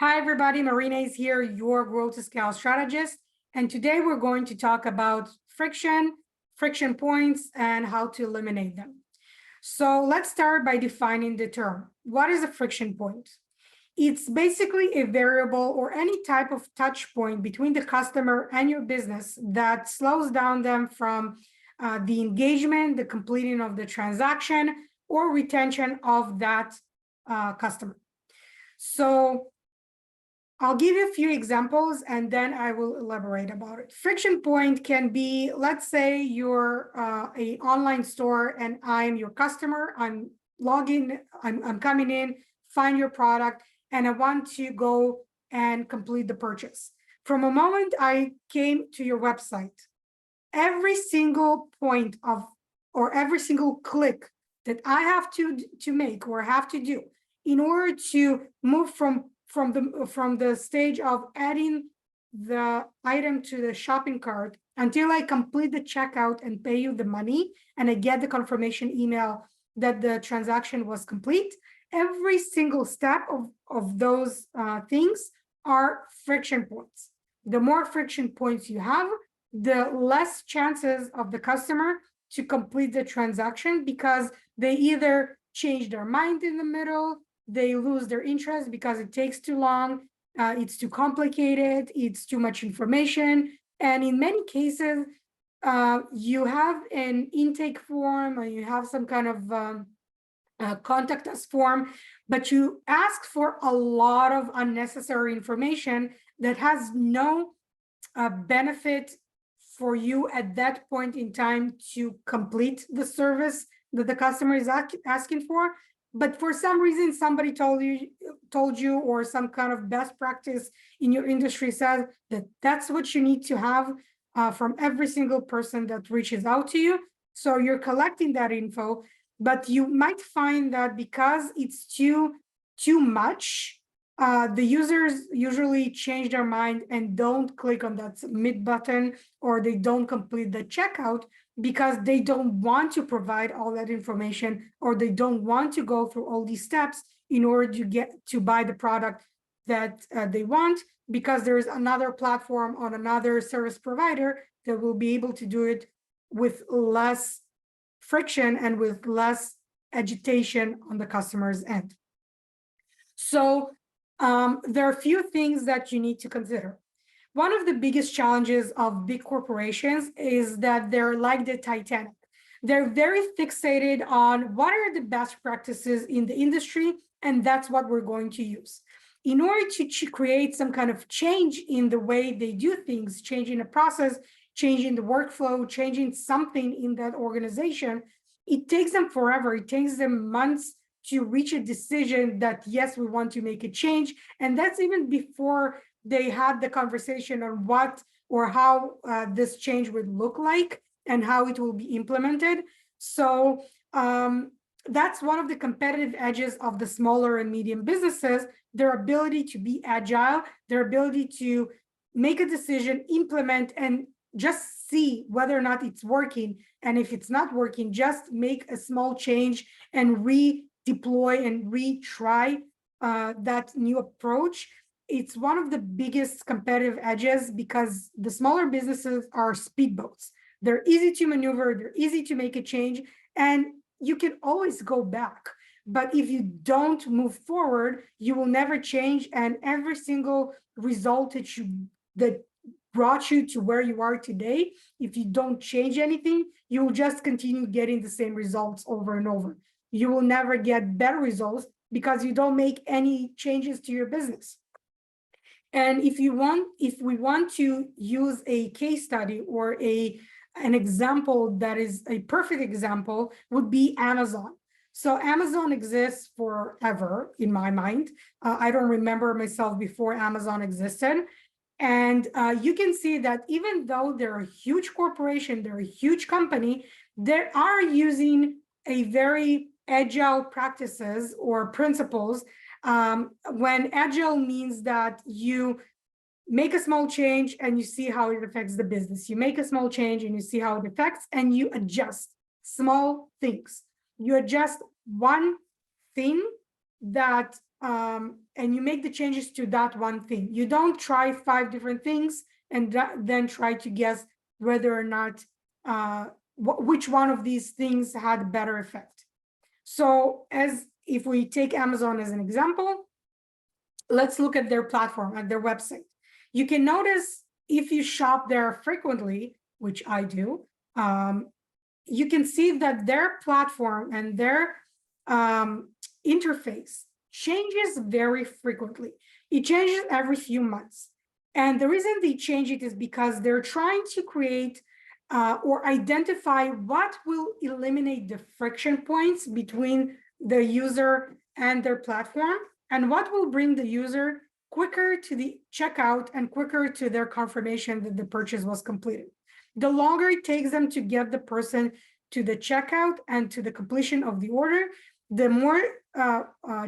Hi, everybody. Marina is here, your growth to scale strategist. And today we're going to talk about friction points, and how to eliminate them. So let's start by defining the term. What is a friction point? It's basically a variable or any type of touch point between the customer and your business that slows down them from the engagement, the completing of the transaction, or retention of that customer. So I'll give you a few examples and then I will elaborate about it. Friction point can be, let's say you're an online store and I'm your customer. I'm logging, I'm coming in, find your product, and I want to go and complete the purchase. From a moment I came to your website, every single point of, or every single click that I have to make or have to do in order to move from the stage of adding the item to the shopping cart until I complete the checkout and pay you the money and I get the confirmation email that the transaction was complete. Every single step of those things are friction points. The more friction points you have, the less chances of the customer to complete the transaction, because they either change their mind in the middle, they lose their interest because it takes too long, it's too complicated, it's too much information. And in many cases, you have an intake form or you have some kind of contact us form, but you ask for a lot of unnecessary information that has no benefit for you at that point in time to complete the service that the customer is asking for. But for some reason, somebody told you, or some kind of best practice in your industry says that that's what you need to have from every single person that reaches out to you. So you're collecting that info, but you might find that because it's too much, the users usually change their mind and don't click on that submit button, or they don't complete the checkout because they don't want to provide all that information, or they don't want to go through all these steps in order to get to buy the product that they want, because there's another platform on another service provider that will be able to do it with less friction and with less agitation on the customer's end. So there are a few things that you need to consider. One of the biggest challenges of big corporations is that they're like the Titanic. They're very fixated on what are the best practices in the industry, and that's what we're going to use. In order to create some kind of change in the way they do things, changing the process, changing the workflow, changing something in that organization, it takes them forever. It takes them months to reach a decision that, yes, we want to make a change. And that's even before they had the conversation on what or how this change would look like and how it will be implemented. So that's one of the competitive edges of the smaller and medium businesses, their ability to be agile, their ability to make a decision, implement, and just see whether or not it's working. And if it's not working, just make a small change and redeploy and retry that new approach. It's one of the biggest competitive edges because the smaller businesses are speedboats. They're easy to maneuver, they're easy to make a change, and you can always go back. But if you don't move forward, you will never change, and every single result that brought you to where you are today, if you don't change anything, you will just continue getting the same results over and over. You will never get better results because you don't make any changes to your business. And if we want to use a case study or an example that is a perfect example, would be Amazon. So Amazon exists forever in my mind. I don't remember myself before Amazon existed. And you can see that even though they're a huge corporation, they're a huge company, they are using a very agile practices or principles. When agile means that you make a small change and you see how it affects the business. You make a small change and you see how it affects, and you adjust small things. You adjust one thing that and you make the changes to that one thing. You don't try 5 different things and then try to guess whether or not which one of these things had better effect. So as if we take Amazon as an example, let's look at their platform, at their website. You can notice if you shop there frequently, which I do, you can see that their platform and their interface changes very frequently. It changes every few months. And the reason they change it is because they're trying to create or identify what will eliminate the friction points between the user and their platform, and what will bring the user quicker to the checkout and quicker to their confirmation that the purchase was completed. The longer it takes them to get the person to the checkout and to the completion of the order, the more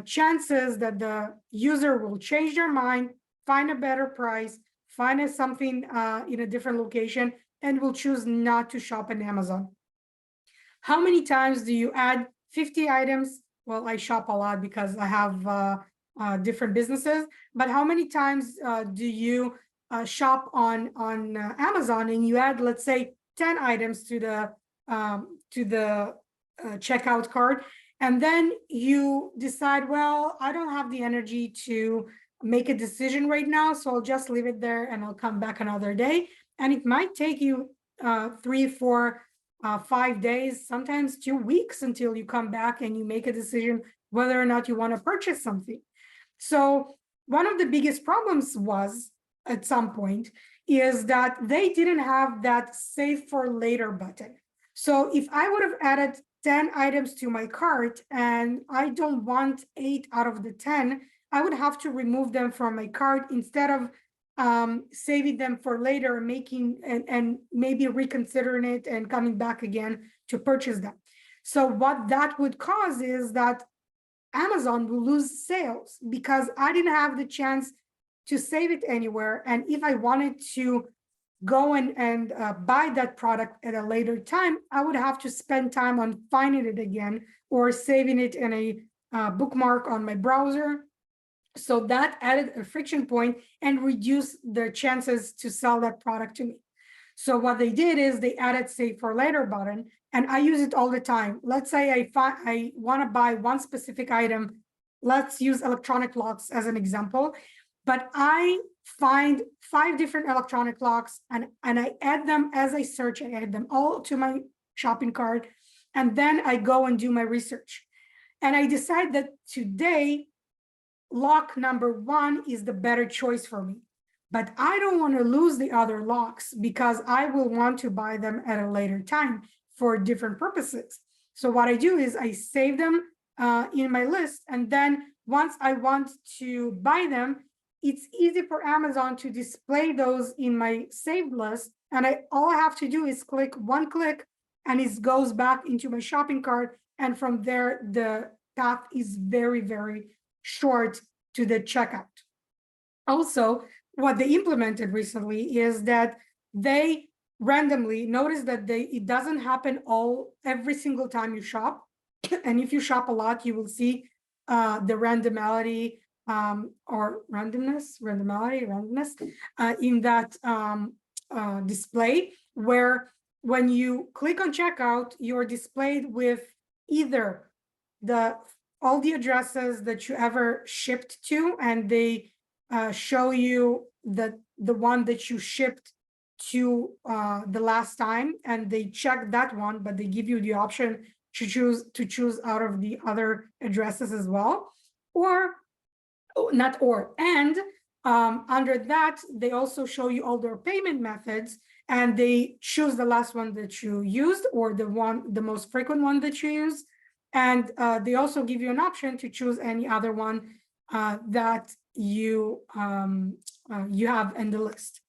chances that the user will change their mind, find a better price, find something in a different location, and will choose not to shop on Amazon. How many times do you add 50 items? Well, I shop a lot because I have different businesses, but how many times do you shop on Amazon and you add, let's say, 10 items to the checkout cart, and then you decide, well, I don't have the energy to make a decision right now, so I'll just leave it there and I'll come back another day. And it might take you 3, 4, 5 days, sometimes 2 weeks until you come back and you make a decision whether or not you want to purchase something. So one of the biggest problems was, at some point, is that they didn't have that save for later button. So if I would have added 10 items to my cart and I don't want 8 out of the 10, I would have to remove them from my cart instead of saving them for later, making and maybe reconsidering it and coming back again to purchase them. So what that would cause is that Amazon will lose sales because I didn't have the chance to save it anywhere. And if I wanted to go and buy that product at a later time, I would have to spend time on finding it again or saving it in a bookmark on my browser. So that added a friction point and reduced the chances to sell that product to me. So what they did is they added save for later button, and I use it all the time. Let's say I want to buy one specific item. Let's use electronic locks as an example, but I find 5 different electronic locks and I add them as I search. I add them all to my shopping cart, and then I go and do my research. And I decide that today, lock number 1 is the better choice for me. But I don't want to lose the other locks because I will want to buy them at a later time for different purposes. So what I do is I save them in my list. And then once I want to buy them, it's easy for Amazon to display those in my saved list. And all I have to do is click 1 click and it goes back into my shopping cart. And from there, the path is very, very short to the checkout. Also, what they implemented recently is that they randomly notice that it doesn't happen every single time you shop. And if you shop a lot, you will see the randomness in that display, where when you click on checkout, you're displayed with either all the addresses that you ever shipped to, and they show you the one that you shipped to the last time, and they check that one, but they give you the option to choose out of the other addresses as well, and under that they also show you all their payment methods, and they choose the last one that you used or the most frequent one that you use, and they also give you an option to choose any other one that you have in the list.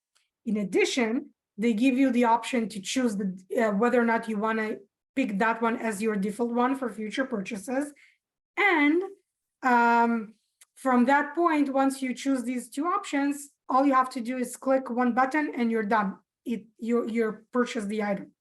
In addition, they give you the option to choose whether or not you want to pick that one as your default one for future purchases. And from that point, once you choose these 2 options, all you have to do is click 1 button and you're done. You're purchased the item.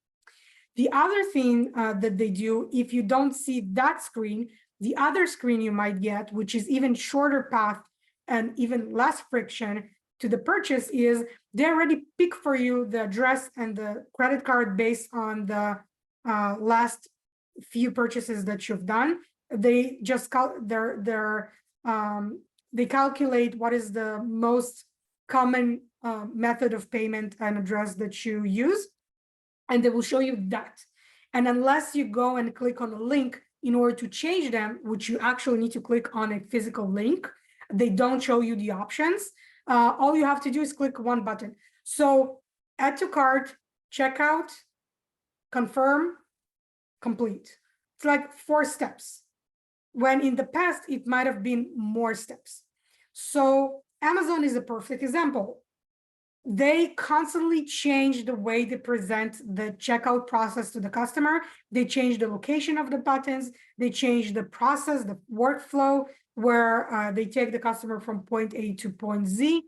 The other thing that they do, if you don't see that screen, The other screen you might get, which is even shorter path and even less friction to the purchase, is they already pick for you the address and the credit card based on the last few purchases that you've done. They just they calculate what is the most common method of payment and address that you use, and they will show you that. And unless you go and click on a link in order to change them, which you actually need to click on a physical link, they don't show you the options. All you have to do is click one button. So add to cart, checkout, confirm, complete. It's like 4 steps, when in the past it might have been more steps. So Amazon is a perfect example. They constantly change the way they present the checkout process to the customer. They change the location of the buttons. They change the process, the workflow, where they take the customer from point A to point Z.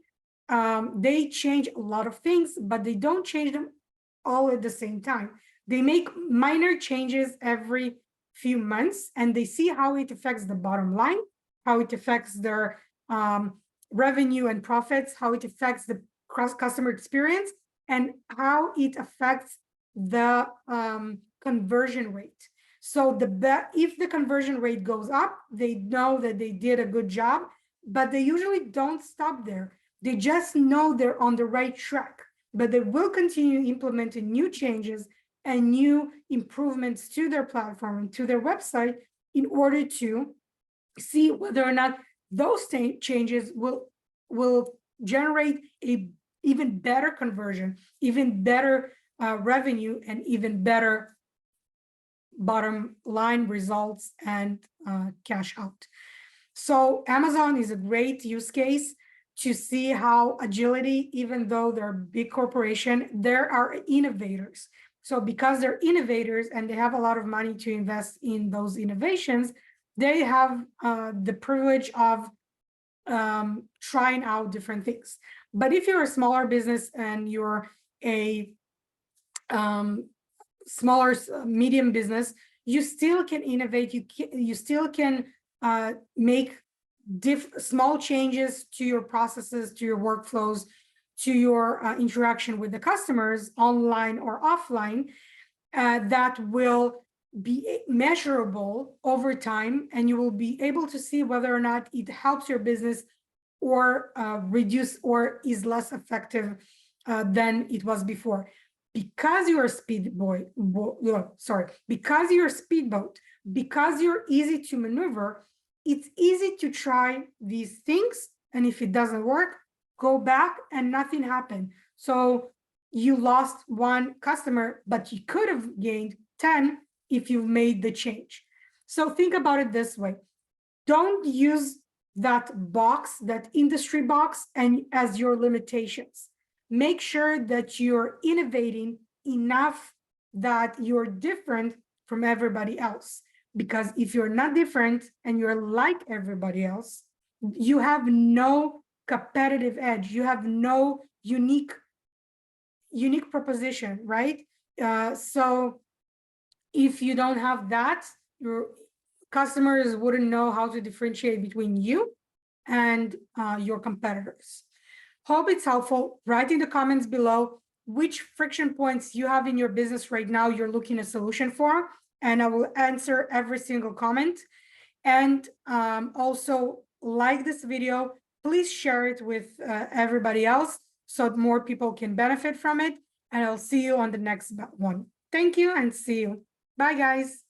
They change a lot of things, but they don't change them all at the same time. They make minor changes every few months, and they see how it affects the bottom line, how it affects their revenue and profits, how it affects the customer experience, and how it affects the conversion rate. So if the conversion rate goes up, they know that they did a good job, but they usually don't stop there. They just know they're on the right track, but they will continue implementing new changes and new improvements to their platform and to their website in order to see whether or not those changes will generate a even better conversion, even better revenue, and even better bottom line results and cash out. So Amazon is a great use case to see how agility, even though they're a big corporation, there are innovators. So because they're innovators and they have a lot of money to invest in those innovations, they have the privilege of trying out different things. But if you're a smaller business and you're a smaller, medium business, you still can innovate. You still can make small changes to your processes, to your workflows, to your interaction with the customers, online or offline, that will be measurable over time, and you will be able to see whether or not it helps your business or reduce or is less effective than it was before. Because you're a because you're a speedboat, because you're easy to maneuver, it's easy to try these things, and if it doesn't work, go back and nothing happened. So you lost 1 customer, but you could have gained 10 if you've made the change. So think about it this way. Don't use that box, that industry box, and as your limitations. Make sure that you're innovating enough that you're different from everybody else. Because if you're not different and you're like everybody else, you have no competitive edge. You have no unique proposition, right? So if you don't have that, your customers wouldn't know how to differentiate between you and your competitors. Hope it's helpful. Write in the comments below which friction points you have in your business right now you're looking a solution for, and I will answer every single comment. And also like this video, please share it with everybody else so that more people can benefit from it. And I'll see you on the next one. Thank you and see you. Bye, guys.